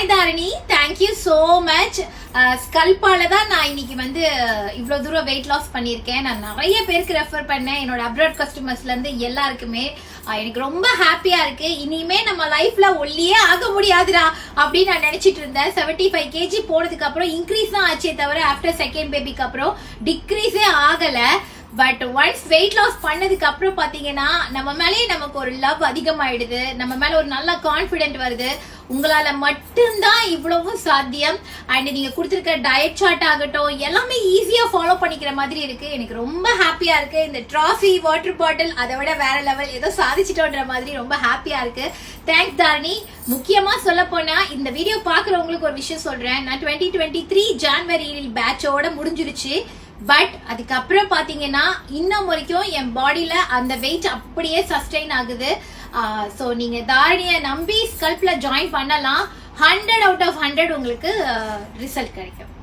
Hi Dharani, thank you so much. ஸ்கல்பால தான் நான் இன்னைக்கு வந்து இவ்வளவு தூரம் வெயிட் லாஸ் பண்ணியிருக்கேன். நான் நிறைய பேருக்கு ரெஃபர் பண்ணேன், என்னோட அப்ராட் கஸ்டமர்ஸ்ல இருந்து எல்லாருக்குமே. எனக்கு ரொம்ப ஹாப்பியா இருக்கு. இனிமே நம்ம லைஃப்ல ஒல்லியே ஆக முடியாதுடா அப்படின்னு நான் நினைச்சிட்டு இருந்தேன். 75 kg போனதுக்கு அப்புறம் இன்க்ரீஸ் தான் ஆச்சே தவிர ஆஃப்டர் செகண்ட் பேபிக்கு அப்புறம் டிக்ரீஸே ஆகல. பட் ஒன்ஸ் வெயிட் லாஸ் பண்ணதுக்கு அப்புறம் பாத்தீங்கன்னா நம்ம மேலேயே நமக்கு ஒரு லவ் அதிகமாயிடுது, நம்ம மேல ஒரு நல்ல கான்பிடென்ட் வருது. உங்களால மட்டும்தான் இவ்வளவும் சாத்தியம். அண்ட் நீங்க கொடுத்துருக்க டயட் சார்ட் ஆகட்டும் எல்லாமே ஈஸியா ஃபாலோ பண்ணிக்கிற மாதிரி இருக்கு. எனக்கு ரொம்ப ஹாப்பியா இருக்கு. இந்த ட்ராஃபி, வாட்டர் பாட்டில் அதை விட வேற லெவல், ஏதோ சாதிச்சிட்டோன்ற மாதிரி ரொம்ப ஹாப்பியா இருக்கு. தேங்க்ஸ் தாரணி. முக்கியமா சொல்ல போனா இந்த வீடியோ பாக்குறவங்களுக்கு ஒரு விஷயம் சொல்றேன். நான் 2023 ஜான்வரியில் பேட்சோட முடிஞ்சிருச்சு. பட் அதுக்கப்புறம் பாத்தீங்கன்னா இன்னும் வரைக்கும் என் பாடியில அந்த வெயிட் அப்படியே சஸ்டெயின் ஆகுது. சோ நீங்க தாரணியை நம்பி ஸ்கல்ப்ல ஜாயின் பண்ணலாம். 100 out of 100 உங்களுக்கு ரிசல்ட் கிடைக்கும்.